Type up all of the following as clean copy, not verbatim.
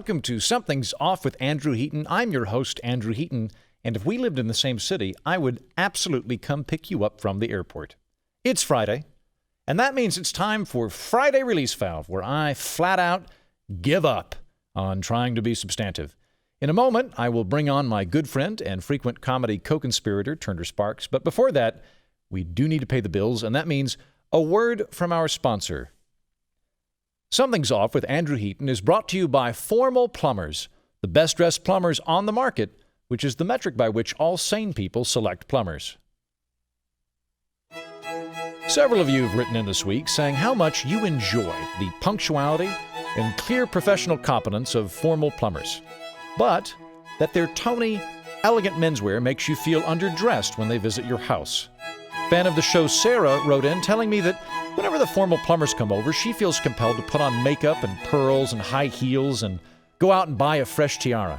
welcome to Something's Off with Andrew Heaton. I'm your host, Andrew Heaton, and if we lived in the same city, I would absolutely come pick you up from the airport. It's Friday, and that means it's time for Friday Release Valve, where I flat out give up on trying to be substantive. In a moment, I will bring on my good friend and frequent comedy co-conspirator, Turner Sparks, but before that, we do need to pay the bills, and that means a word from our sponsor. Something's Off with Andrew Heaton is brought to you by Formal Plumbers, the best-dressed plumbers on the market, which is the metric by which all sane people select plumbers. Several of you have written in this week saying how much you enjoy the punctuality and clear professional competence of formal plumbers, but that their tony, elegant menswear makes you feel underdressed when they visit your house. Fan of the show Sarah wrote in telling me that whenever the formal plumbers come over, she feels compelled to put on makeup and pearls and high heels and go out and buy a fresh tiara.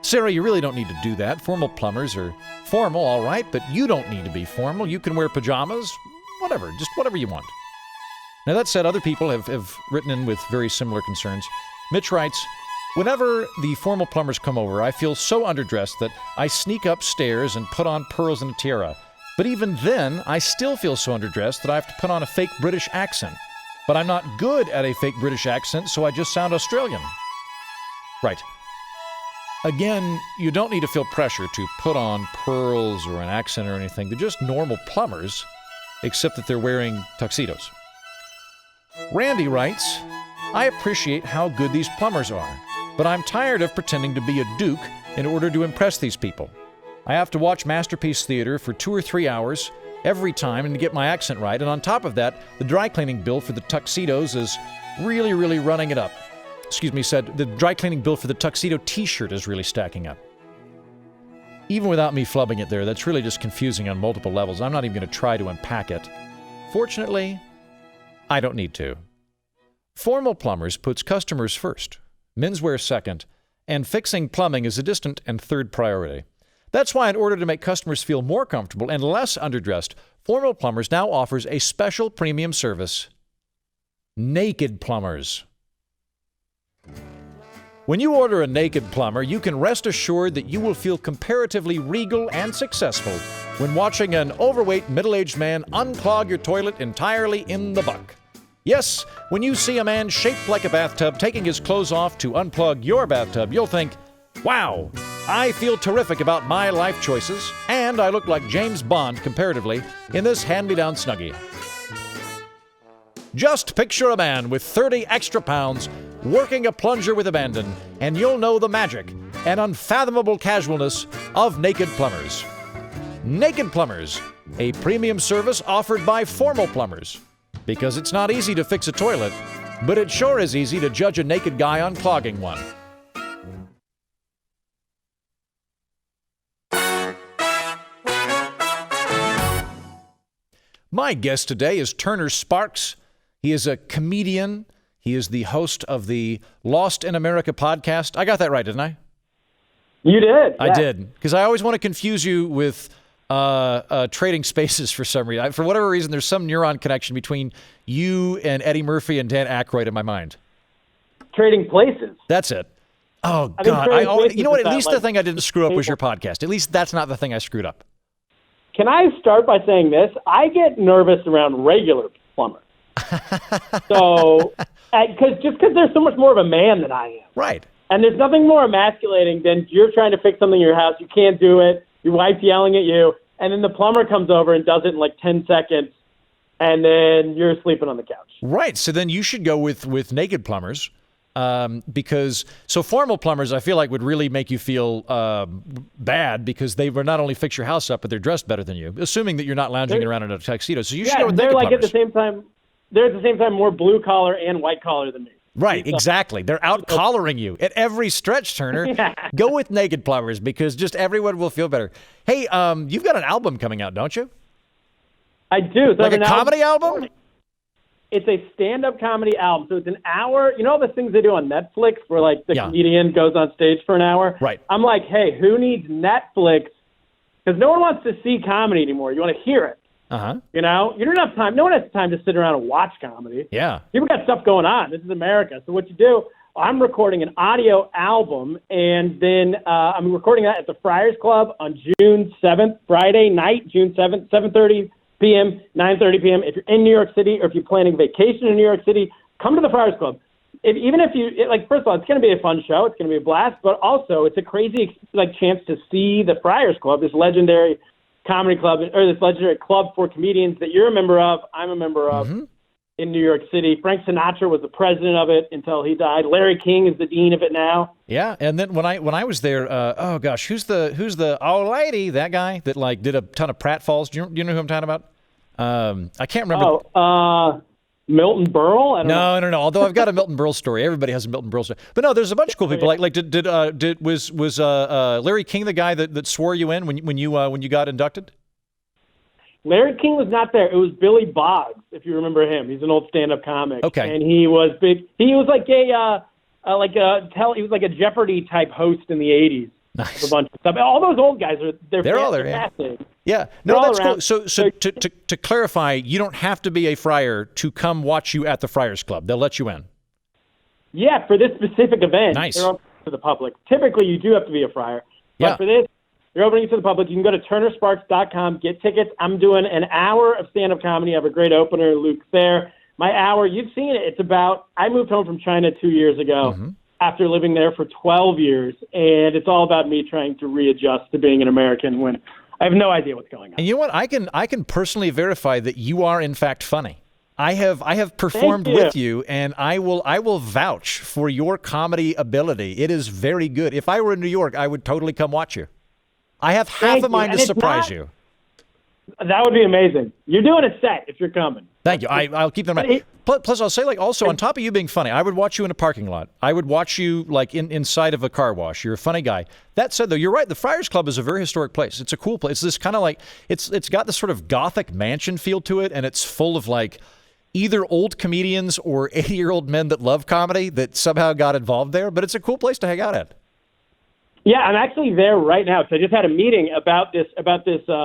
Sarah, you really don't need to do that. Formal plumbers are formal, all right, but you don't need to be formal. You can wear pajamas, whatever, just whatever you want. Now, that said, other people have written in with very similar concerns. Mitch writes, whenever the formal plumbers come over, I feel so underdressed that I sneak upstairs and put on pearls and a tiara. But even then, I still feel so underdressed that I have to put on a fake British accent. But I'm not good at a fake British accent, so I just sound Australian. Right. Again, you don't need to feel pressure to put on pearls or an accent or anything. They're just normal plumbers, except that they're wearing tuxedos. Randy writes, I appreciate how good these plumbers are, but I'm tired of pretending to be a duke in order to impress these people. I have to watch Masterpiece Theater for 2 or 3 hours every time and to get my accent right. And on top of that, the dry cleaning bill for the tuxedos is really running it up. Said the dry cleaning bill for the tuxedo t-shirt is really stacking up. Even without me flubbing it there, that's really just confusing on multiple levels. I'm not even going to try to unpack it. Fortunately, I don't need to. Formal Plumbers puts customers first, menswear second, and fixing plumbing is a distant and third priority. That's why in order to make customers feel more comfortable and less underdressed, Formal Plumbers now offers a special premium service, Naked Plumbers. When you order a naked plumber, you can rest assured that you will feel comparatively regal and successful when watching an overweight middle-aged man unclog your toilet entirely in the buck. Yes, when you see a man shaped like a bathtub taking his clothes off to unplug your bathtub, you'll think, wow, I feel terrific about my life choices, and I look like James Bond, comparatively, in this hand-me-down Snuggie. Just picture a man with 30 extra pounds working a plunger with abandon, and you'll know the magic and unfathomable casualness of Naked Plumbers. Naked Plumbers, a premium service offered by Formal Plumbers. Because it's not easy to fix a toilet, but it sure is easy to judge a naked guy unclogging one. My guest today is Turner Sparks. He is a comedian. He is the host of the Lost in America podcast. I got that right, didn't I? You did. I did. Because I always want to confuse you with Trading Spaces for some reason. For whatever reason, there's some neuron connection between you and Eddie Murphy and Dan Aykroyd in my mind. Trading Places. That's it. Oh, God. You know what? At least the thing I didn't screw up was your podcast. At least that's not the thing I screwed up. Can I start by saying this? I get nervous around regular plumbers. So, because there's so much more of a man than I am. Right. And there's nothing more emasculating than you're trying to fix something in your house. You can't do it. Your wife's yelling at you. And then the plumber comes over and does it in like 10 seconds. And then you're sleeping on the couch. Right. So then you should go with Naked Plumbers. Because Formal Plumbers, I feel like, would really make you feel bad because they will not only fix your house up, but they're dressed better than you, assuming that you're not lounging around in a tuxedo. So you should go with Naked Plumbers. They're at the same time more blue collar and white collar than me. Right, exactly. They're out collaring you at every stretch, Turner. Go with Naked Plumbers because just everyone will feel better. Hey, you've got an album coming out, don't you? I do. So like a comedy album? It's a stand-up comedy album. So it's an hour. You know the things they do on Netflix where, like, the comedian goes on stage for an hour? Right. I'm like, hey, who needs Netflix? Because no one wants to see comedy anymore. You want to hear it. Uh-huh. You know? You don't have time. No one has time to sit around and watch comedy. Yeah. People got stuff going on. This is America. So what you do, I'm recording an audio album, and then I'm recording that at the Friars Club on June 7th, Friday night, June 7th, 7:30 p.m., 9:30 p.m. If you're in New York City or if you're planning vacation in New York City, come to the Friars Club. First of all, it's going to be a fun show. It's going to be a blast, but also it's a crazy chance to see the Friars Club, this legendary comedy club, or this legendary club for comedians that you're a member of, I'm a member of, in New York City. Frank Sinatra was the president of it until he died. Larry King is the dean of it now. Yeah, and then when I was there, who's the old lady? That guy that did a ton of pratfalls. Do you know who I'm talking about? I can't remember. Milton Berle? I don't know. No. Although I've got a Milton Berle story. Everybody has a Milton Berle story. But no, there's a bunch of cool people. Was Larry King the guy that swore you in when you got inducted? Larry King was not there. It was Billy Boggs, if you remember him. He's an old stand-up comic. Okay. And he was big. He was he was like a Jeopardy type host in the 80s. Nice. A bunch of stuff. All those old guys they're all there. Yeah. No, that's cool. So to clarify, you don't have to be a friar to come watch you at the Friars Club. They'll let you in. Yeah, for this specific event. Nice. They're open to the public. Typically, you do have to be a friar. But for this, they're opening it to the public. You can go to turnersparks.com, get tickets. I'm doing an hour of stand-up comedy. I have a great opener, Luke there. My hour, you've seen it. It's about, I moved home from China 2 years ago. After living there for 12 years, and it's all about me trying to readjust to being an American when I have no idea what's going on. And you know what? I can personally verify that you are in fact funny. I have performed with you, and I will vouch for your comedy ability. It is very good. If I were in New York, I would totally come watch you. I have half a mind to surprise you. That would be amazing. You're doing a set if you're coming. Thank you. I'll keep that in mind. Plus, I'll say, also, on top of you being funny, I would watch you in a parking lot. I would watch you, inside of a car wash. You're a funny guy. That said, though, you're right. The Friars Club is a very historic place. It's a cool place. It's this kind of it's got this sort of Gothic mansion feel to it, and it's full of, either old comedians or 80-year-old men that love comedy that somehow got involved there. But it's a cool place to hang out at. Yeah, I'm actually there right now. So I just had a meeting about this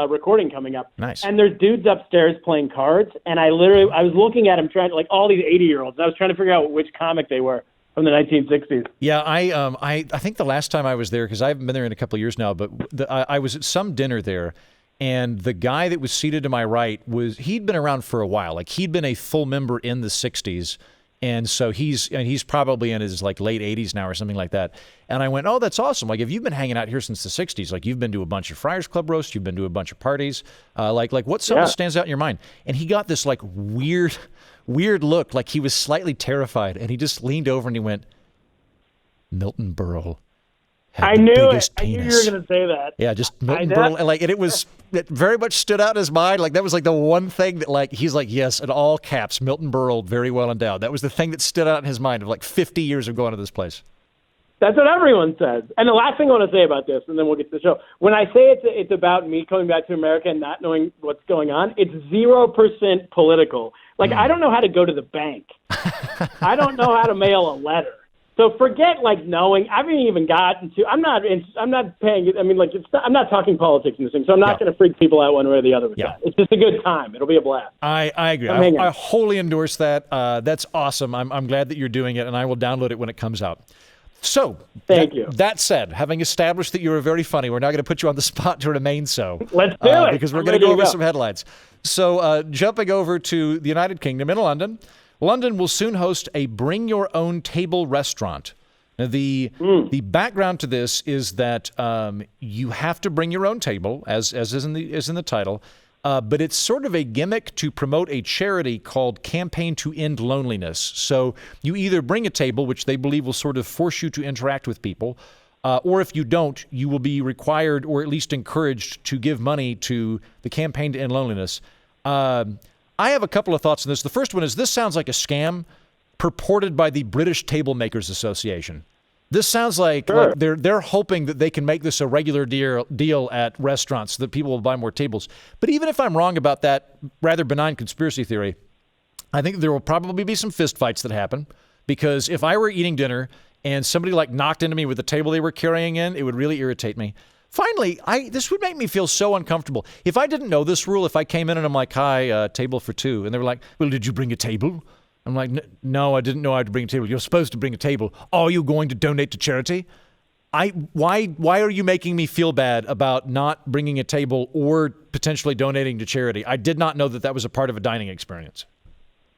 recording coming up. Nice. And there's dudes upstairs playing cards, and I was looking at them trying all these 80-year-olds. I was trying to figure out which comic they were from the 1960s. Yeah, I think the last time I was there, because I haven't been there in a couple of years now, but I was at some dinner there, and the guy that was seated to my right he'd been around for a while. He'd been a full member in the 60s. And so he's probably in his late 80s now or something like that. And I went, oh, that's awesome. If you've been hanging out here since the 60s, you've been to a bunch of Friars Club roasts, you've been to a bunch of parties, what stands out in your mind? And he got this weird look, he was slightly terrified. And he just leaned over and he went, Milton Berle. I knew it. I knew you were going to say that. Yeah, just Milton Berle. And it very much stood out in his mind. That was the one thing that he's yes, in all caps, Milton Berle, very well endowed. That was the thing that stood out in his mind of 50 years of going to this place. That's what everyone says. And the last thing I want to say about this, and then we'll get to the show. When I say it's about me coming back to America and not knowing what's going on, it's 0% political. I don't know how to go to the bank. I don't know how to mail a letter. So forget knowing. I haven't even gotten to. I'm not paying. I'm not talking politics in this thing. So I'm not going to freak people out one way or the other with that. It's just a good time. It'll be a blast. I agree. I wholly endorse that. That's awesome. I'm glad that you're doing it, and I will download it when it comes out. So thank you. That said, having established that you were very funny, we're now going to put you on the spot to remain so. Let's do it because we're going to go over some headlines. So jumping over to the United Kingdom in London. London will soon host a Bring Your Own Table restaurant. Now, the background to this is that you have to bring your own table, as is in the title, but it's sort of a gimmick to promote a charity called Campaign to End Loneliness. So you either bring a table, which they believe will sort of force you to interact with people, or if you don't, you will be required or at least encouraged to give money to the Campaign to End Loneliness. I have a couple of thoughts on this. The first one is this sounds like a scam purported by the British Table Makers Association. This sounds like they're hoping that they can make this a regular deal at restaurants so that people will buy more tables. But even if I'm wrong about that rather benign conspiracy theory, I think there will probably be some fistfights that happen, because if I were eating dinner and somebody knocked into me with the table they were carrying in, it would really irritate me. Finally, this would make me feel so uncomfortable. If I didn't know this rule, if I came in and I'm like, hi, table for two, and they were like, well, did you bring a table? I'm like, no, I didn't know I had to bring a table. You're supposed to bring a table. Are you going to donate to charity? Why are you making me feel bad about not bringing a table or potentially donating to charity? I did not know that was a part of a dining experience.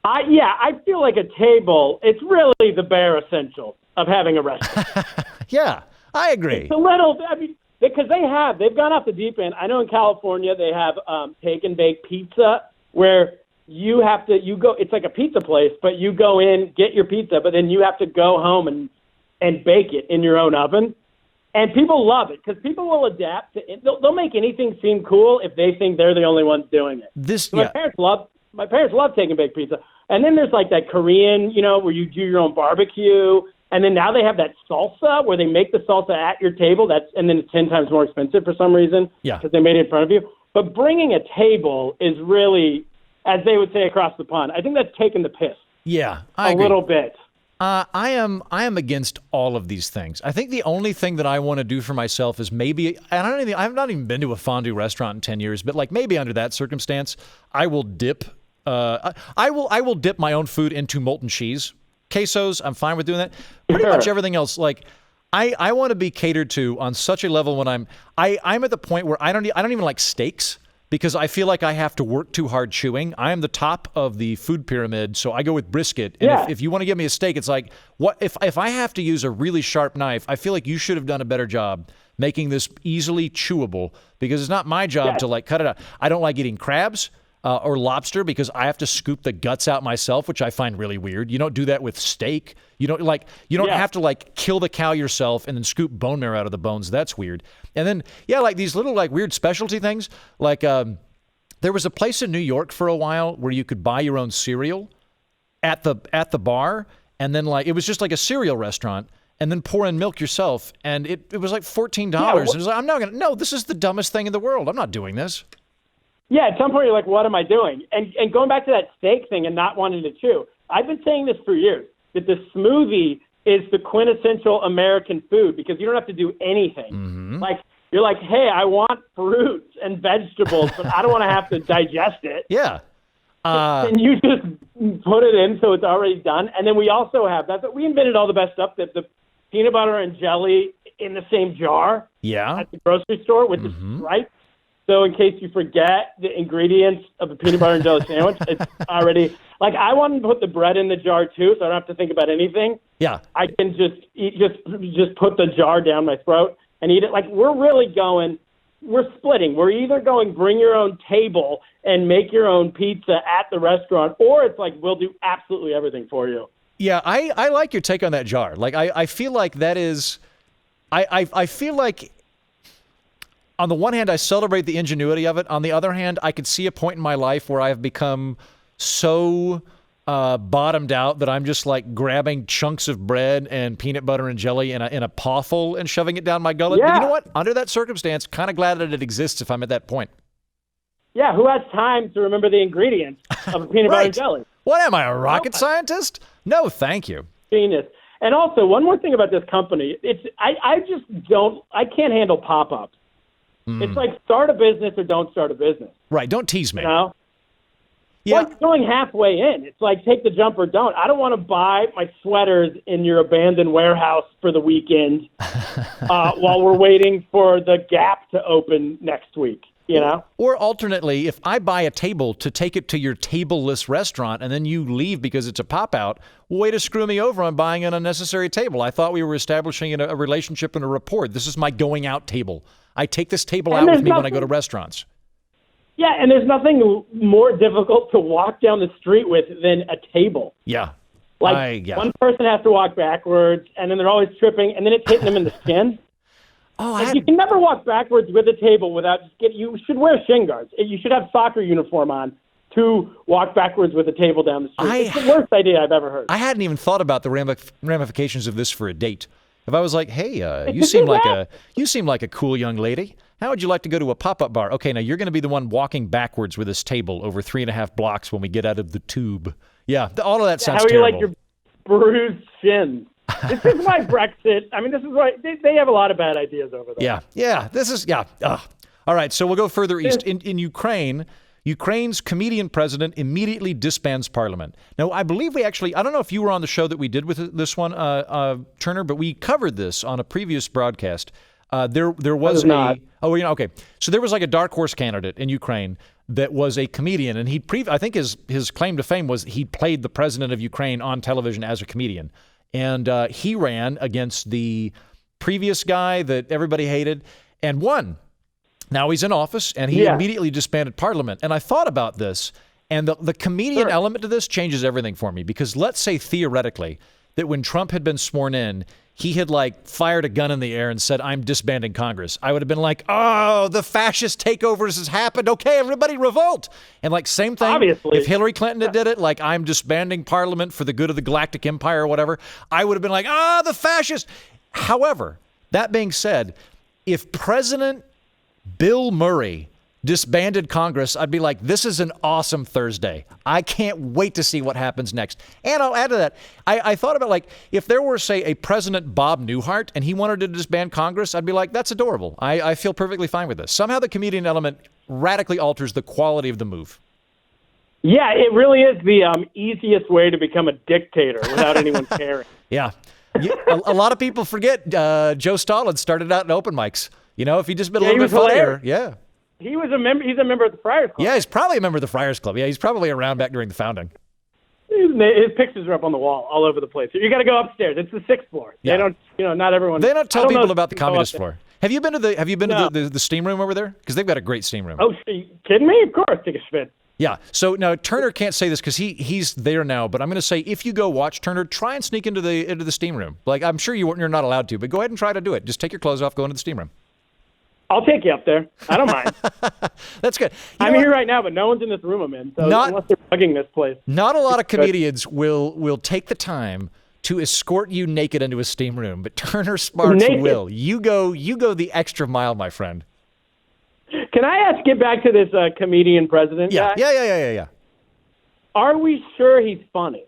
I feel like a table, it's really the bare essential of having a restaurant. Yeah, I agree. It's a little, because they've gone off the deep end. I know in California they have take and bake pizza where you go, it's like a pizza place, but you go in, get your pizza, but then you have to go home and bake it in your own oven. And people love it because people will adapt to it. They'll make anything seem cool if they think they're the only ones doing it. My parents love take and bake pizza. And then there's like that Korean, where you do your own barbecue. And then now they have that salsa where they make the salsa at your table. And then it's 10 times more expensive for some reason because they made it in front of you. But bringing a table is really, as they would say across the pond, I think that's taking the piss. Yeah, I agree. A little bit. I am against all of these things. I think the only thing that I want to do for myself is maybe, I've not even been to a fondue restaurant in 10 years, but like maybe under that circumstance, I will dip I will dip my own food into molten cheese. Quesos, I'm fine with doing that. Pretty much everything else, like I want to be catered to on such a level when I'm at the point where I don't even like steaks. Because I feel like I have to work too hard chewing. I am the top of the food pyramid, so I go with brisket. And if you want to give me a steak, it's like, what if I have to use a really sharp knife? I feel like you should have done a better job making this easily chewable because it's not my job to like cut it out. I don't like eating crabs or lobster because I have to scoop the guts out myself, which I find really weird. You don't do that with steak. You don't have to like kill the cow yourself and then scoop bone marrow out of the bones. That's weird. And then, like these little like weird specialty things, like there was a place in New York for a while where you could buy your own cereal at the bar. And then like, it was just like a cereal restaurant and then pour in milk yourself. And it was like $14. And it was like, no, this is the dumbest thing in the world. I'm not doing this. Yeah, at some point you're like, what am I doing? And going back to that steak thing and not wanting to chew, I've been saying this for years, that the smoothie is the quintessential American food because you don't have to do anything. Mm-hmm. Like, you're like, hey, I want fruits and vegetables, but I don't want to have to digest it. Yeah. And you just put it in so it's already done. And then we also have, we invented all the best stuff, the peanut butter and jelly in the same jar at the grocery store with the stripes. So in case you forget the ingredients of a peanut butter and jelly sandwich, it's already like I want to put the bread in the jar too, so I don't have to think about anything. Yeah, I can just eat, just put the jar down my throat and eat it. Like we're splitting. We're either going bring your own table and make your own pizza at the restaurant, or it's like we'll do absolutely everything for you. Yeah, I like your take on that jar. Like I feel like that is, I feel like. On the one hand, I celebrate the ingenuity of it. On the other hand, I could see a point in my life where I have become so bottomed out that I'm just like grabbing chunks of bread and peanut butter and jelly in a pawful and shoving it down my gullet. Yeah. But you know what? Under that circumstance, kind of glad that it exists if I'm at that point. Yeah, who has time to remember the ingredients of a peanut butter and jelly? What am I, a rocket scientist? No, thank you. Genius. And also, one more thing about this company. I can't handle pop-ups. It's like start a business or don't start a business. Right. Don't tease me. You know? Yeah. Well, you're going halfway in. It's like take the jump or don't. I don't want to buy my sweaters in your abandoned warehouse for the weekend while we're waiting for the Gap to open next week. You know? Or alternately, if I buy a table to take it to your tableless restaurant and then you leave because it's a pop-out, way to screw me over on buying an unnecessary table. I thought we were establishing a relationship and a rapport. This is my going out table. I take this table out with me when I go to restaurants. Yeah, and there's nothing more difficult to walk down the street with than a table. Yeah. One person has to walk backwards, and then they're always tripping, and then it's hitting them in the skin. You can never walk backwards with a table without you should wear shin guards. You should have soccer uniform on to walk backwards with a table down the street. It's the worst idea I've ever heard. I hadn't even thought about the ramifications of this for a date. If I was like, hey, you seem like a cool young lady. How would you like to go to a pop-up bar? Okay, now you're going to be the one walking backwards with this table over 3.5 blocks when we get out of the tube. Yeah, all of that sounds terrible. How are you like your bruised shins? This is why Brexit. I mean, this is why they have a lot of bad ideas over there. Yeah. This is All right, so we'll go further east. In Ukraine, Ukraine's comedian president immediately disbands parliament. Now, I believe I don't know if you were on the show that we did with this one, Turner, but we covered this on a previous broadcast. There was okay. So there was like a dark horse candidate in Ukraine that was a comedian, and I think his claim to fame was he played the president of Ukraine on television as a comedian, and he ran against the previous guy that everybody hated and won. Now he's in office, and he immediately disbanded parliament. And I thought about this, and the comedian element to this changes everything for me, because let's say theoretically that when Trump had been sworn in, he had like fired a gun in the air and said, "I'm disbanding Congress." I would have been like, "Oh, the fascist takeovers has happened. Okay, everybody revolt." And like same thing, obviously, if Hillary Clinton had did it, like I'm disbanding Parliament for the good of the Galactic Empire or whatever, I would have been like, "Ah, the fascist." However, that being said, if President Bill Murray disbanded Congress, I'd be like, this is an awesome Thursday. I can't wait to see what happens next. And I'll add to that, I thought about like, if there were, say, a President Bob Newhart and he wanted to disband Congress, I'd be like, that's adorable. I feel perfectly fine with this. Somehow the comedian element radically alters the quality of the move. Yeah, it really is the easiest way to become a dictator without anyone caring. Yeah. A lot of people forget Joe Stalin started out in open mics. You know, if he just been a little bit funnier, yeah. He was a member. He's a member of the Friars Club. Yeah, he's probably a member of the Friars Club. Yeah, he's probably around back during the founding. His pictures are up on the wall all over the place. You got to go upstairs. It's the 6th floor. Yeah. They don't, not everyone. They don't tell people about the communist floor. Have you been to the steam room over there? Because they've got a great steam room. Oh, are you kidding me? Of course, take a spit. Yeah. So now Turner can't say this because he's there now, but I'm going to say if you go watch Turner, try and sneak into the steam room. Like I'm sure you're not allowed to, but go ahead and try to do it. Just take your clothes off, go into the steam room. I'll take you up there. I don't mind. That's good. I'm here right now, but no one's in this room I'm in. So unless they're bugging this place. Not a lot of comedians will take the time to escort you naked into a steam room, but Turner Sparks will. You go the extra mile, my friend. Can I get back to this comedian president guy? Yeah. Are we sure he's funny?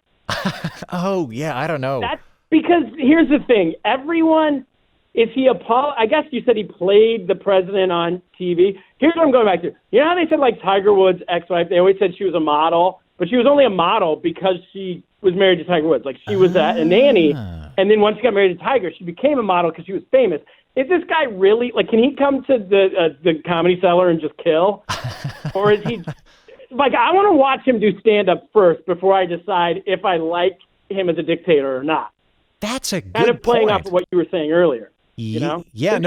Oh, yeah, I don't know. That's because here's the thing. Everyone, I guess you said he played the president on TV. Here's what I'm going back to. You know how they said like Tiger Woods' ex-wife, they always said she was a model, but she was only a model because she was married to Tiger Woods. Like she was a nanny, and then once she got married to Tiger, she became a model because she was famous. Is this guy really, like, can he come to the Comedy Cellar and just kill? Or is he, like, I want to watch him do stand-up first before I decide if I like him as a dictator or not. That's a good kind of playing point. off of what you were saying earlier. You know? Yeah,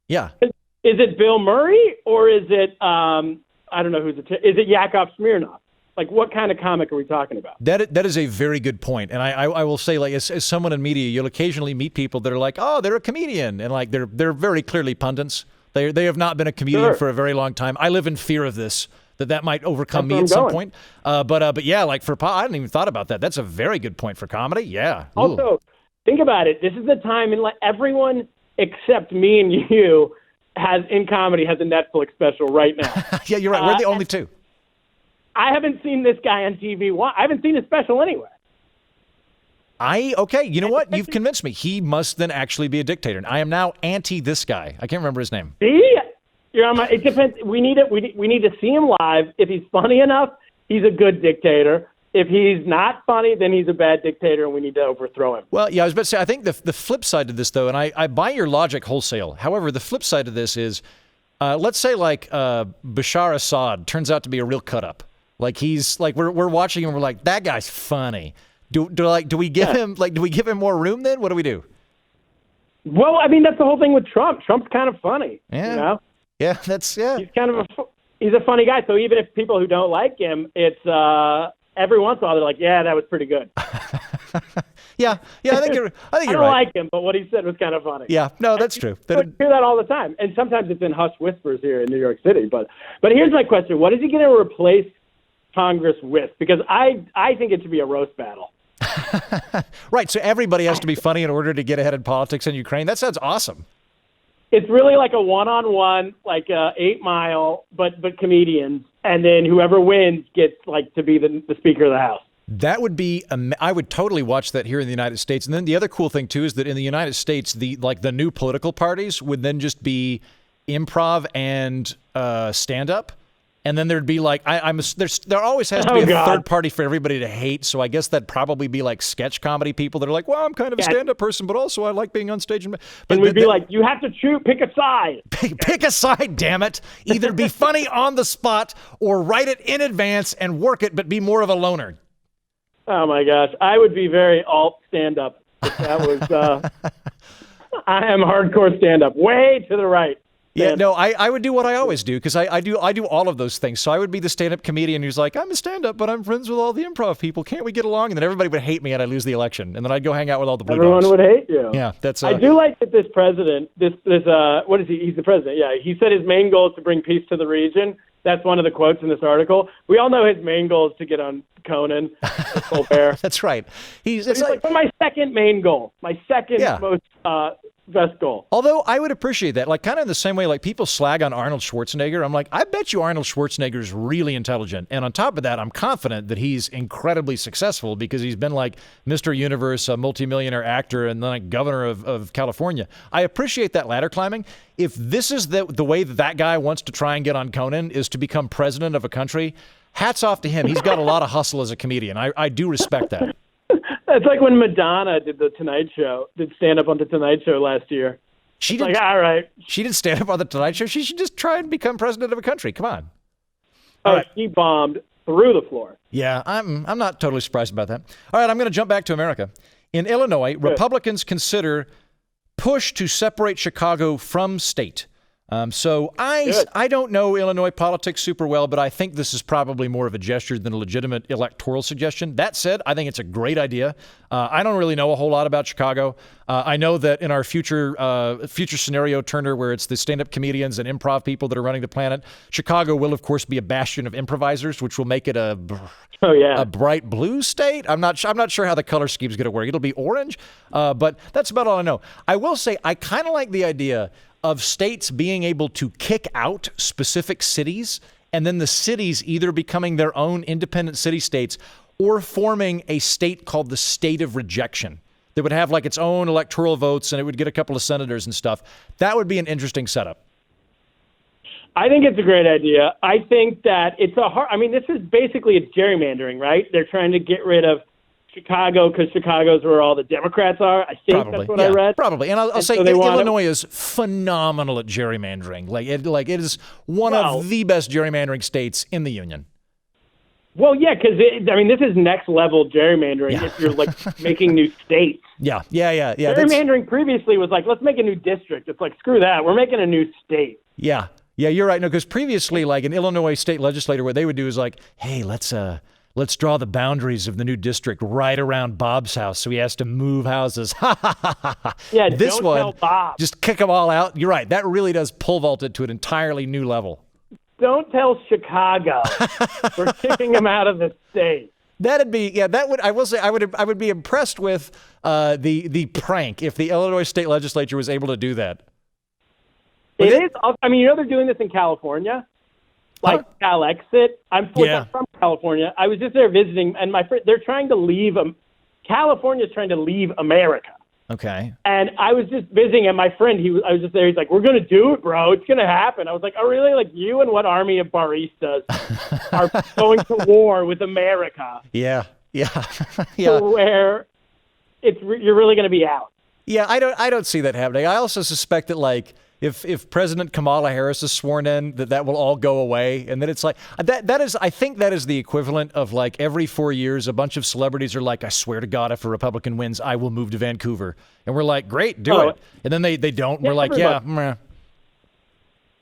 yeah. Is it Bill Murray or is it, I don't know is it Yakov Smirnoff? Like, what kind of comic are we talking about? That is a very good point. And I will say, like, as someone in media, you'll occasionally meet people that are like, oh, they're a comedian. And, like, they're very clearly pundits. They have not been a comedian for a very long time. I live in fear of this, that might overcome me at some point. But yeah, like, I hadn't even thought about that. That's a very good point for comedy. Yeah. Also, think about it. This is the time, and everyone except me and you in comedy has a Netflix special right now. Yeah, you're right. We're the only two. I haven't seen this guy on TV. I haven't seen his special anywhere. Okay, you know what? You've convinced me. He must then actually be a dictator. And I am now anti this guy. I can't remember his name. See? It depends. We need to see him live. If he's funny enough, he's a good dictator. If he's not funny, then he's a bad dictator, and we need to overthrow him. Well, yeah, I was about to say, I think the flip side to this, though, and I buy your logic wholesale. However, the flip side of this is, let's say, like, Bashar Assad turns out to be a real cut-up. Like he's like we're watching him. We're like, that guy's funny. Do we give him more room then? What do we do? Well, I mean that's the whole thing with Trump. Trump's kind of funny. Yeah. You know? Yeah. He's kind of he's a funny guy. So even if people who don't like him, it's every once in a while they're like, yeah, that was pretty good. Yeah. I think you're right. I don't like him, but what he said was kind of funny. Yeah. No, that's true. I hear that all the time, and sometimes it's in hushed whispers here in New York City. But here's my question: what is he going to replace Congress with? Because I think it should be a roast battle. Right, so everybody has to be funny in order to get ahead in politics in Ukraine. That sounds awesome. It's really like a one-on-one, like 8 Mile, but comedians, and then whoever wins gets like to be the Speaker of the House. That would be, I would totally watch that here in the United States. And then the other cool thing too is that in the United States, the new political parties would then just be improv and stand-up. And then there'd be like, there always has to be a third party for everybody to hate. So I guess that'd probably be like sketch comedy people that are like, well, I'm kind of a stand-up person, but also I like being on stage. But we'd be like, you have to pick a side. Pick a side, damn it. Either be funny on the spot or write it in advance and work it, but be more of a loner. Oh my gosh, I would be very alt stand-up if that was. I am hardcore stand-up, way to the right. Yeah, no, I would do what I always do because I do all of those things. So I would be the stand-up comedian who's like, I'm a stand-up, but I'm friends with all the improv people. Can't we get along? And then everybody would hate me and I'd lose the election. And then I'd go hang out with all the blue dogs. Everyone would hate you. Yeah, that's. I do like that this president, what is he? He's the president. Yeah, he said his main goal is to bring peace to the region. That's one of the quotes in this article. We all know his main goal is to get on Conan. That's right. He's like my second main goal. My second most best goal. Although I would appreciate that, like kind of in the same way, like people slag on Arnold Schwarzenegger. I'm like, I bet you Arnold Schwarzenegger is really intelligent. And on top of that, I'm confident that he's incredibly successful because he's been like Mr. Universe, a multimillionaire actor, and then like governor of California. I appreciate that ladder climbing. If this is the way that guy wants to try and get on Conan is to become president of a country, hats off to him. He's got a lot of hustle as a comedian. I do respect that. It's like when Madonna did the Tonight Show, did stand up on the Tonight Show last year. She did, like, all right. She did stand up on the Tonight Show. She should just try and become president of a country. Come on. All right. She bombed through the floor. Yeah, I'm not totally surprised about that. All right, I'm going to jump back to America. In Illinois, Republicans consider push to separate Chicago from state. So I don't know Illinois politics super well, but I think this is probably more of a gesture than a legitimate electoral suggestion. That said, I think it's a great idea. I don't really know a whole lot about Chicago. I know that in our future scenario, Turner, where it's the stand-up comedians and improv people that are running the planet, Chicago will, of course, be a bastion of improvisers, which will make it a bright blue state. I'm not sure how the color scheme is going to work. It'll be orange, but that's about all I know. I will say I kind of like the idea of states being able to kick out specific cities and then the cities either becoming their own independent city-states or forming a state called the state of rejection that would have like its own electoral votes and it would get a couple of senators and stuff. That would be an interesting setup. I think it's a great idea. I think that it's this is basically it's gerrymandering, right? They're trying to get rid of Chicago because Chicago's where all the Democrats are. I think that's what I read. Probably. And I'll say Illinois is phenomenal at gerrymandering. It is one of the best gerrymandering states in the union. Well, yeah, because this is next level gerrymandering if you're like making new states. Yeah. Gerrymandering previously was like, let's make a new district. It's like, screw that. We're making a new state. Yeah, you're right. No, because previously, like an Illinois state legislator, what they would do is like, hey, let's draw the boundaries of the new district right around Bob's house so he has to move houses. Yeah, this don't one, tell Bob. Just kick them all out. You're right. That really does pole vault it to an entirely new level. Don't tell Chicago. We're kicking them out of the state. That'd be, I will say, I would be impressed with the prank if the Illinois state legislature was able to do that. It is. They're doing this in California. Like Cal Exit. I'm from California. I was just there visiting, and my friend, they're trying to leave. California's trying to leave America. Okay. And I was just visiting, and my friend, I was just there. He's like, "We're gonna do it, bro. It's gonna happen." I was like, "Oh, really? Like you and what army of baristas are going to war with America?" Yeah. To where you're really gonna be out. Yeah, I don't see that happening. I also suspect that like. If President Kamala Harris is sworn in, that will all go away. And then it's like, I think that is the equivalent of like every 4 years, a bunch of celebrities are like, I swear to God, if a Republican wins, I will move to Vancouver. And we're like, great, do it. And then they don't. And we're like, meh.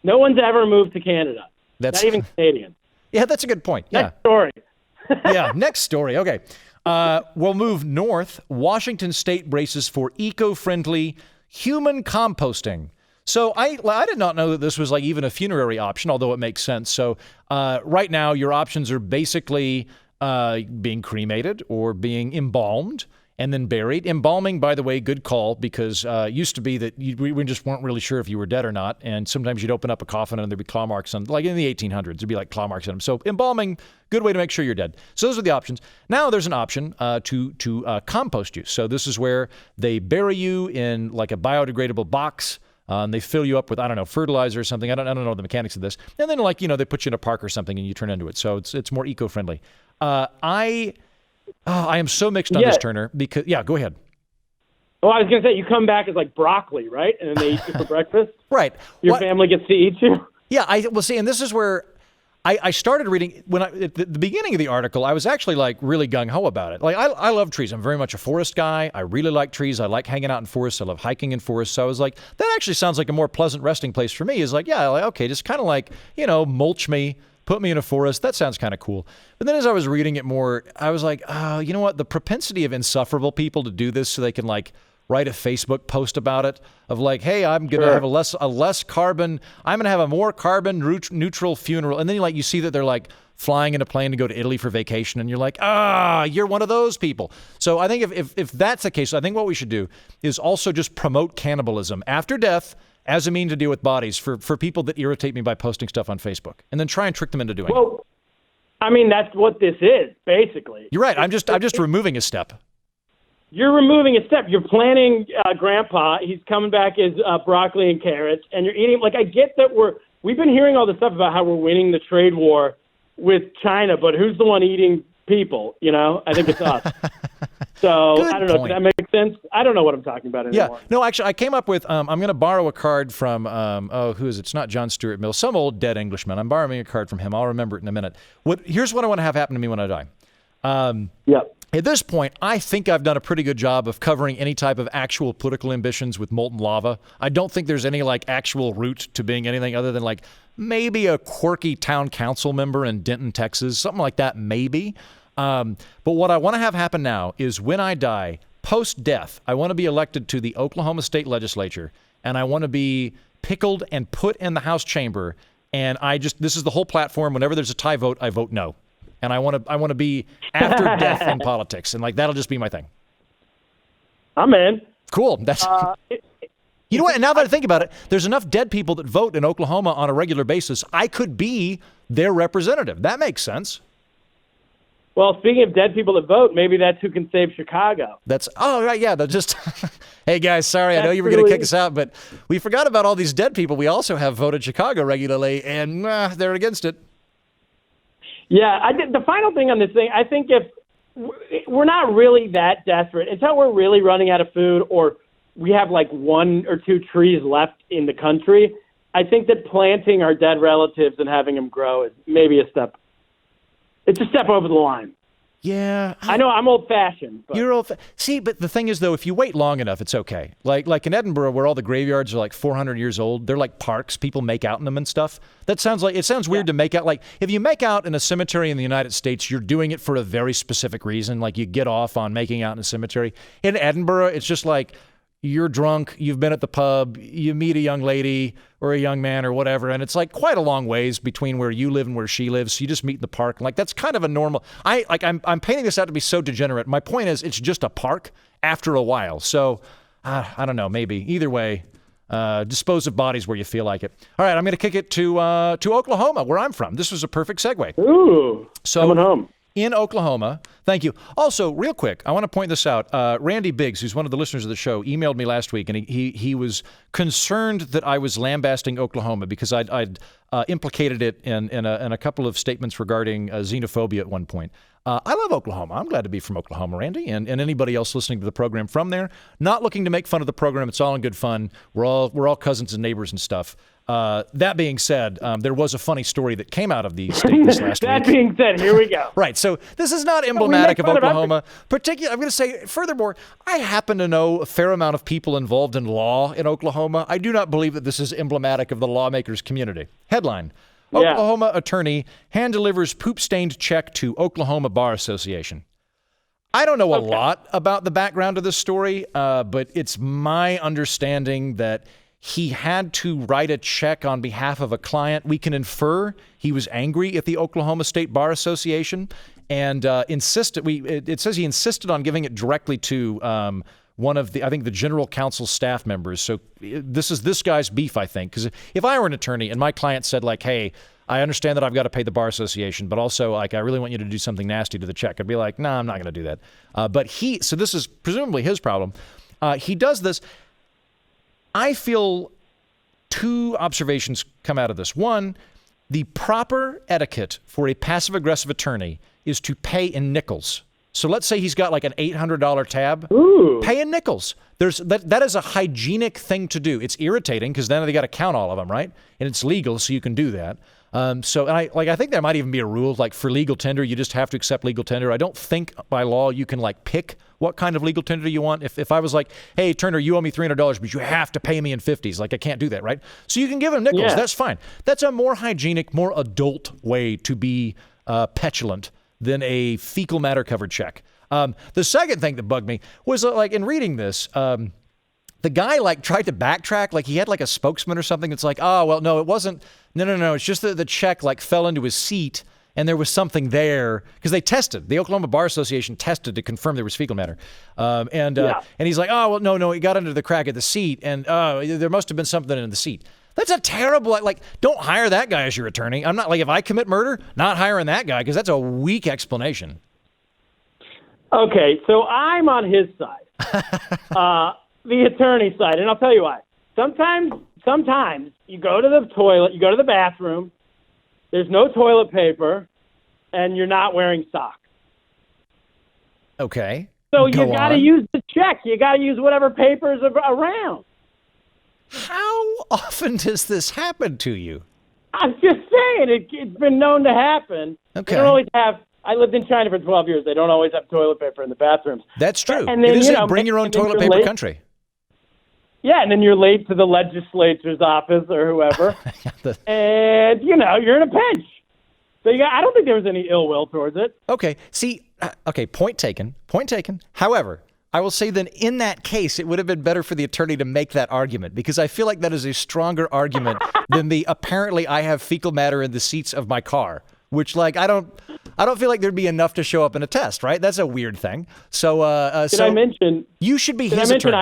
No one's ever moved to Canada. Not even Canadian. Yeah, that's a good point. Next story. Next story. Okay. We'll move north. Washington State braces for eco-friendly human composting. So I did not know that this was like even a funerary option, although it makes sense. So right now your options are basically being cremated or being embalmed and then buried. Embalming, by the way, good call, because it used to be that we just weren't really sure if you were dead or not. And sometimes you'd open up a coffin and there'd be claw marks on, like in the 1800s, there'd be like claw marks on them. So embalming, good way to make sure you're dead. So those are the options. Now there's an option to compost you. So this is where they bury you in like a biodegradable box. And they fill you up with, I don't know, fertilizer or something. I don't know the mechanics of this. And then, like, they put you in a park or something and you turn into it. So it's more eco-friendly. I am so mixed on this, Turner, because, go ahead. Oh, I was going to say, you come back as like broccoli, right? And then they eat you for breakfast? Right. Your family gets to eat you? Yeah, see, and this is where I started reading, at the beginning of the article, I was actually like really gung-ho about it. Like, I love trees. I'm very much a forest guy. I really like trees. I like hanging out in forests. I love hiking in forests. So I was like, that actually sounds like a more pleasant resting place for me. Is like, okay, just kind of like, mulch me, put me in a forest. That sounds kind of cool. But then as I was reading it more, I was like, oh, you know what? The propensity of insufferable people to do this so they can like write a Facebook post about it of like, hey, I'm going to have I'm going to have a more carbon neutral funeral. And then you see that they're like flying in a plane to go to Italy for vacation. And you're like, you're one of those people. So I think if that's the case, I think what we should do is also just promote cannibalism after death as a mean to deal with bodies for people that irritate me by posting stuff on Facebook, and then try and trick them into doing it. I mean, that's what this is, basically. You're right. I'm just removing a step. You're removing a step. You're planning Grandpa. He's coming back as broccoli and carrots, and you're eating. Like, I get that we've been hearing all this stuff about how we're winning the trade war with China, but who's the one eating people? I think it's us. So I don't know. Does that make sense? I don't know what I'm talking about anymore. Yeah. No, actually, I came up with. I'm going to borrow a card from. Who is it? It's not John Stuart Mill. Some old dead Englishman. I'm borrowing a card from him. I'll remember it in a minute. Here's what I want to have happen to me when I die. At this point, I think I've done a pretty good job of covering any type of actual political ambitions with molten lava. I don't think there's any like actual route to being anything other than like maybe a quirky town council member in Denton, Texas, something like that, maybe. But what I want to have happen now is when I die, post-death, I want to be elected to the Oklahoma State Legislature, and I want to be pickled and put in the House chamber. And this is the whole platform. Whenever there's a tie vote, I vote no. And I want to be after death in politics, and like that'll just be my thing. I'm in. Cool. That's you know what? And now that I think about it, there's enough dead people that vote in Oklahoma on a regular basis. I could be their representative. That makes sense. Well, speaking of dead people that vote, maybe that's who can save Chicago. Right, yeah. They'll just, hey guys, sorry, I know you were going to kick us out, but we forgot about all these dead people. We also have voted Chicago regularly, and they're against it. Yeah, the final thing on this thing, I think if we're not really that desperate, until we're really running out of food or we have like 1 or 2 trees left in the country, I think that planting our dead relatives and having them grow is maybe a step. It's a step over the line. Yeah. I know I'm old-fashioned. But. You're See, but the thing is, though, if you wait long enough, it's okay. Like in Edinburgh, where all the graveyards are like 400 years old, they're like parks. People make out in them and stuff. It sounds weird to make out. Like, if you make out in a cemetery in the United States, you're doing it for a very specific reason. Like, you get off on making out in a cemetery. In Edinburgh, it's just like, you're drunk, you've been at the pub, you meet a young lady or a young man or whatever, and it's like quite a long ways between where you live and where she lives. So you just meet in the park. Like, that's kind of a normal. I'm painting this out to be so degenerate. My point is, it's just a park after a while. So I don't know, maybe either way, dispose of bodies where you feel like it. All right, I'm going to kick it to Oklahoma, where I'm from. This was a perfect segue. Ooh, coming home. In Oklahoma. Thank you. Also, real quick, I want to point this out. Randy Biggs, who's one of the listeners of the show, emailed me last week, and he was concerned that I was lambasting Oklahoma because I'd implicated it in a couple of statements regarding xenophobia at one point. I love Oklahoma. I'm glad to be from Oklahoma, Randy, and anybody else listening to the program from there. Not looking to make fun of the program. It's all in good fun. We're all cousins and neighbors and stuff. That being said, there was a funny story that came out of the state this last week. That being said, here we go. Right. So this is not emblematic of Oklahoma. Particularly, I'm going to say, furthermore, I happen to know a fair amount of people involved in law in Oklahoma. I do not believe that this is emblematic of the lawmakers' community. Headline. Oklahoma attorney hand-delivers poop-stained check to Oklahoma Bar Association. I don't know a lot about the background of this story, but it's my understanding that he had to write a check on behalf of a client. We can infer he was angry at the Oklahoma State Bar Association and insisted. It says he insisted on giving it directly to one of the general counsel's staff members. So this is this guy's beef, I think, because if I were an attorney and my client said like, "Hey, I understand that I've got to pay the bar association, but also like I really want you to do something nasty to the check," I'd be like, "No, I'm not going to do that." So this is presumably his problem. He does this. I feel two observations come out of this. One, the proper etiquette for a passive-aggressive attorney is to pay in nickels. So let's say he's got like an $800 tab. Ooh. Pay in nickels. That is a hygienic thing to do. It's irritating because then they got to count all of them, right? And it's legal, so you can do that. I think there might even be a rule like for legal tender, you just have to accept legal tender. I don't think by law you can like pick what kind of legal tender you want. If I was like, hey, Turner, you owe me $300, but you have to pay me in 50s. Like I can't do that, right? So you can give him nickels. Yeah. That's fine. That's a more hygienic, more adult way to be petulant than a fecal matter covered check. The second thing that bugged me was like in reading this, the guy like tried to backtrack, like he had like a spokesman or something. It's like, oh, well, no, it wasn't. No. It's just that the check like fell into his seat and there was something there because they tested. The Oklahoma Bar Association tested to confirm there was fecal matter. And he's like, oh, well, no, it got under the crack of the seat and there must have been something in the seat. That's a terrible, like, don't hire that guy as your attorney. I'm not like, if I commit murder, not hiring that guy because that's a weak explanation. Okay, so I'm on his side, the attorney side, and I'll tell you why. Sometimes you go to the toilet, you go to the bathroom, there's no toilet paper, and you're not wearing socks. Okay. So you got to use the check. You got to use whatever papers are around. How often does this happen to you? I'm just saying, it's been known to happen. Okay. They don't always have. I lived in China for 12 years. They don't always have toilet paper in the bathrums. That's true. And then, it is a bring your own toilet paper country. Yeah, and then you're late to the legislature's office or whoever, and you're in a pinch. So I don't think there was any ill will towards it. Okay. See. Okay. Point taken. However, I will say then in that case, it would have been better for the attorney to make that argument because I feel like that is a stronger argument than the apparently I have fecal matter in the seats of my car, which like I don't feel like there'd be enough to show up in a test, right? That's a weird thing. So, I mention you should be his attorney.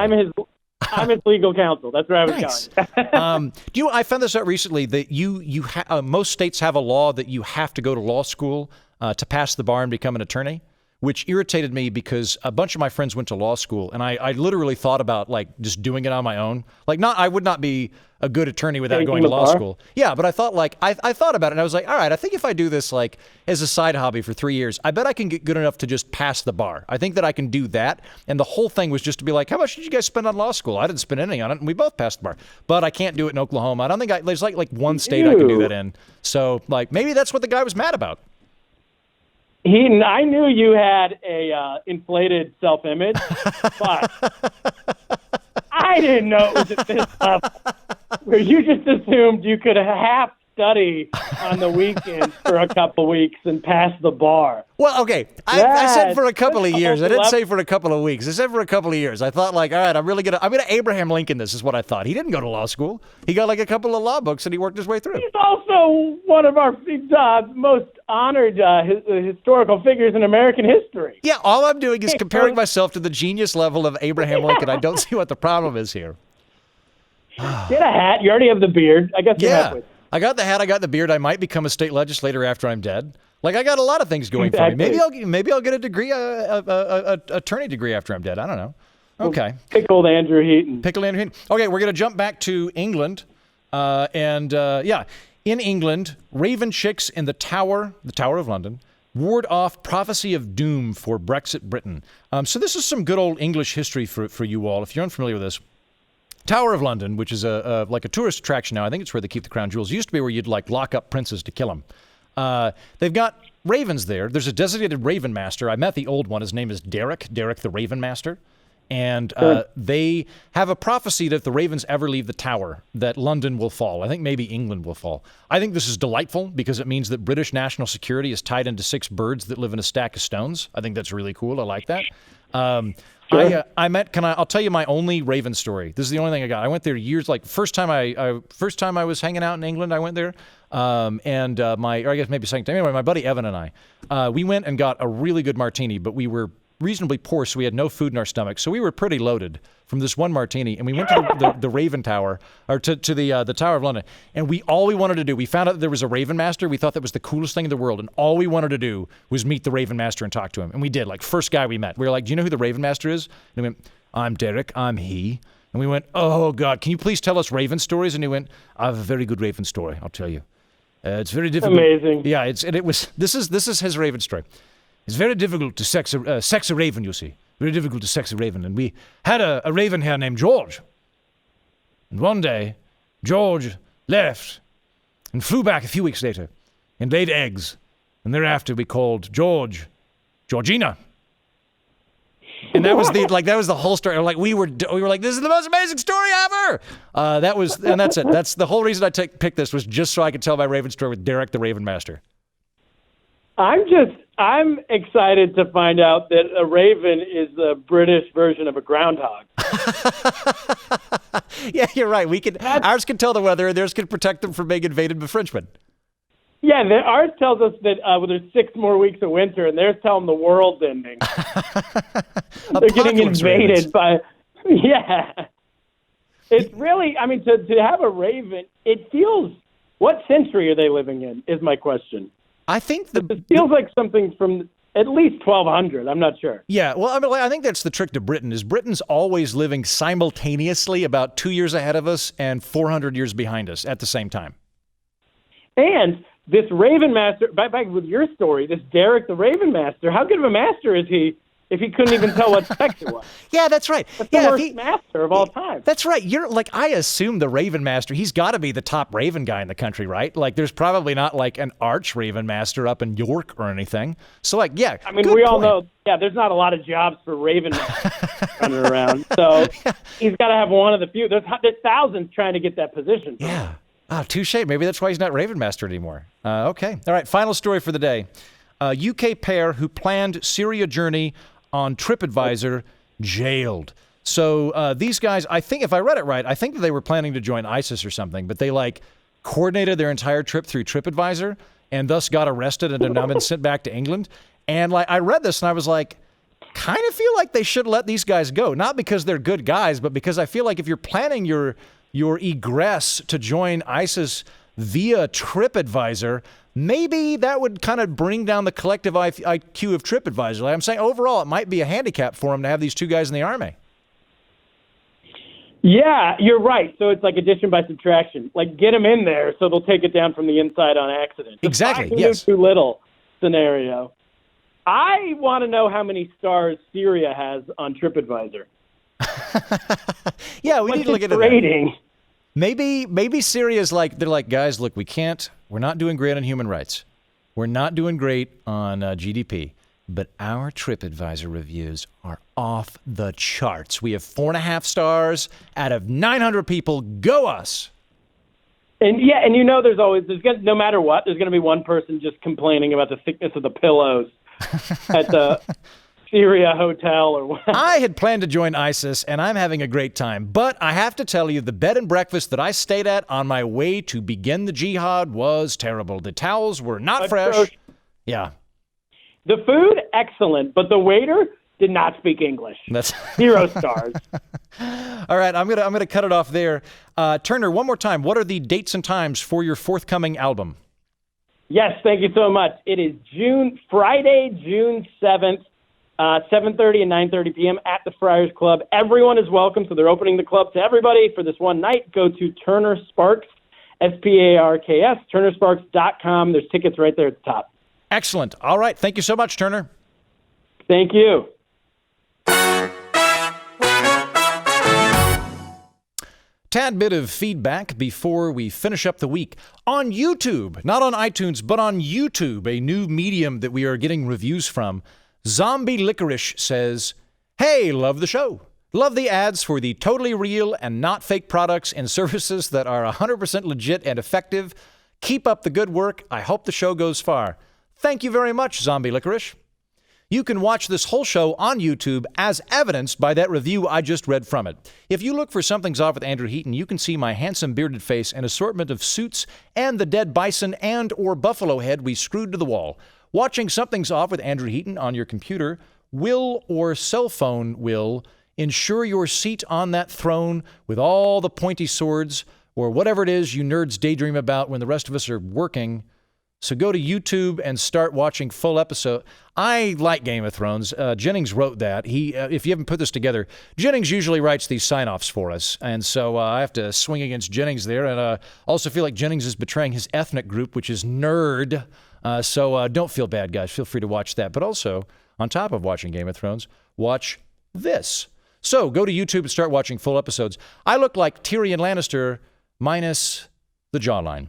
I'm his legal counsel. That's where I was nice. going. I found this out recently that most states have a law that you have to go to law school to pass the bar and become an attorney, which irritated me because a bunch of my friends went to law school and I literally thought about like just doing it on my own. Like I would not be a good attorney without going to law school. Yeah, but I thought like I thought about it and I was like, all right, I think if I do this like as a side hobby for 3 years, I bet I can get good enough to just pass the bar. I think that I can do that. And the whole thing was just to be like, how much did you guys spend on law school? I didn't spend any on it and we both passed the bar. But I can't do it in Oklahoma. I don't think there's like one state I can do that in. So like maybe that's what the guy was mad about. Heaton, I knew you had a inflated self-image, but I didn't know it was at this level where you just assumed you could half study on the weekends for a couple of weeks and pass the bar. Well, okay. I said for a couple of years. I didn't say for a couple of weeks. I said for a couple of years. I thought like, all right, I'm gonna Abraham Lincoln this is what I thought. He didn't go to law school. He got like a couple of law books and he worked his way through. He's also one of our most honored historical figures in American history. Yeah, all I'm doing is comparing myself to the genius level of Abraham Lincoln. I don't see what the problem is here. Get a hat. You already have the beard. I guess you're halfway. I got the hat, I got the beard. I might become a state legislator after I'm dead. Like I got a lot of things going for me. Maybe I'll get a degree, a attorney degree after I'm dead. I don't know. Okay. Pickled Andrew Heaton. Okay, we're gonna jump back to England, in England, raven chicks in the Tower of London, ward off prophecy of doom for Brexit Britain. So this is some good old English history for you all. If you're unfamiliar with this. Tower of London, which is like a tourist attraction now. I think it's where they keep the crown jewels. It used to be where you'd like lock up princes to kill them. They've got ravens there. There's a designated raven master. I met the old one. His name is Derek the Raven Master. And they have a prophecy that if the ravens ever leave the tower, that London will fall. I think maybe England will fall. I think this is delightful because it means that British national security is tied into 6 birds that live in a stack of stones. I think that's really cool. I like that. Sure. I'll tell you my only raven story. This is the only thing I got. I went there years, like first time I was hanging out in England, I went there. I guess maybe second time. Anyway, my buddy Evan and I, we went and got a really good martini, but we were reasonably poor, so we had no food in our stomachs. So we were pretty loaded from this one martini, and we went to the Raven Tower, or to the Tower of London, and all we wanted to do, we found out that there was a Raven Master. We thought that was the coolest thing in the world, and all we wanted to do was meet the Raven Master and talk to him, and we did. Like first guy we met, we were like, "Do you know who the Raven Master is?" And he went, "I'm Derek. I'm he." And we went, oh, God, can you please tell us raven stories? And he went, I have a very good raven story, I'll tell you. It's very difficult. Amazing. Yeah, this is his raven story. It's very difficult to sex a raven, you see. Very difficult to sex a raven. And we had a raven here named George. And one day, George left and flew back a few weeks later and laid eggs. And thereafter we called George Georgina. And that was the whole story. Like we were like, this is the most amazing story ever. That's it. That's the whole reason I picked this, was just so I could tell my raven story with Derek the Raven Master. I'm excited to find out that a raven is the British version of a groundhog. Yeah, you're right. Ours can tell the weather, and theirs can protect them from being invaded by Frenchmen. Yeah, ours tells us that there's 6 more weeks of winter, and theirs tell them the world's ending. They're getting invaded by... Yeah. It's really... I mean, to have a raven, it feels... What century are they living in, is my question. I think it feels like something from at least 1200. I'm not sure. Yeah, well, I think that's the trick to Britain, is Britain's always living simultaneously about 2 years ahead of us and 400 years behind us at the same time. And this Raven Master, back with your story, this Derek the Raven Master, how good of a master is he if he couldn't even tell what sex it was? Yeah, that's right. That's the worst master of all time. That's right. I assume the Raven Master, he's got to be the top Raven guy in the country, right? Like, there's probably not like an arch Raven Master up in York or anything. So, like, yeah. I mean, we all know, there's not a lot of jobs for Raven Masters running around. So he's got to have one of the few. There's thousands trying to get that position. Yeah. Touche. Maybe that's why he's not Raven Master anymore. Okay. All right. Final story for the day. UK pair who planned Syria journey on TripAdvisor jailed. So these guys, I think, if I read it right, I think that they were planning to join ISIS or something, but they coordinated their entire trip through TripAdvisor and thus got arrested and have now been sent back to England. And I read this and I was like, kind of feel like they should let these guys go. Not because they're good guys, but because I feel like if you're planning your egress to join ISIS via TripAdvisor, maybe that would kind of bring down the collective IQ of TripAdvisor. Like I'm saying, overall, it might be a handicap for them to have these two guys in the army. Yeah, you're right. So it's like addition by subtraction. Like, get them in there so they'll take it down from the inside on accident. Exactly, yes. Too little scenario. I want to know how many stars Syria has on TripAdvisor. Yeah, we need to look into rating. That. Maybe Syria's they're like, guys, look, we're not doing great on human rights. We're not doing great on GDP, but our TripAdvisor reviews are off the charts. We have 4.5 stars out of 900 people. Go us. And no matter what, there's going to be one person just complaining about the thickness of the pillows at the Syria hotel or whatever. I had planned to join ISIS, and I'm having a great time. But I have to tell you, the bed and breakfast that I stayed at on my way to begin the jihad was terrible. The towels were not fresh. Yeah. The food, excellent, but the waiter did not speak English. That's 0 stars. All right, I'm gonna cut it off there. Turner, one more time. What are the dates and times for your forthcoming album? Yes, thank you so much. It is Friday, June 7th. 7:30 and 9:30 p.m. at the Friars Club. Everyone is welcome, so they're opening the club to everybody for this one night. Go to Turner Sparks, SPARKS, turnersparks.com. There's tickets right there at the top. Excellent. All right. Thank you so much, Turner. Thank you. Tad bit of feedback before we finish up the week. On YouTube, not on iTunes, but on YouTube, a new medium that we are getting reviews from, Zombie Licorice says, hey, love the show. Love the ads for the totally real and not fake products and services that are 100% legit and effective. Keep up the good work. I hope the show goes far. Thank you very much, Zombie Licorice. You can watch this whole show on YouTube as evidenced by that review I just read from it. If you look for Something's Off with Andrew Heaton, you can see my handsome bearded face and assortment of suits and the dead bison and or buffalo head we screwed to the wall. Watching Something's Off with Andrew Heaton on your computer or cell phone will ensure your seat on that throne with all the pointy swords or whatever it is you nerds daydream about when the rest of us are working So go to YouTube and start watching full episode. I like Game of Thrones. Jennings wrote that. If you haven't put this together, Jennings usually writes these sign-offs for us. And so I have to swing against Jennings there. And also feel like Jennings is betraying his ethnic group, which is nerd. So don't feel bad, guys. Feel free to watch that. But also, on top of watching Game of Thrones, watch this. So go to YouTube and start watching full episodes. I look like Tyrion Lannister minus the jawline.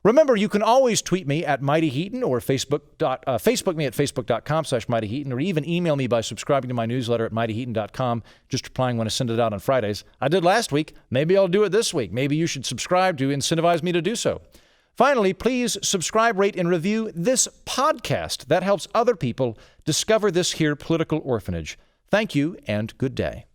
Remember, you can always tweet me at Mighty Heaton or Facebook me at facebook.com/Mighty Heaton, or even email me by subscribing to my newsletter at mightyheaton.com, just replying when I send it out on Fridays. I did last week. Maybe I'll do it this week. Maybe you should subscribe to incentivize me to do so. Finally, please subscribe, rate, and review this podcast. That helps other people discover this here political orphanage. Thank you, and good day.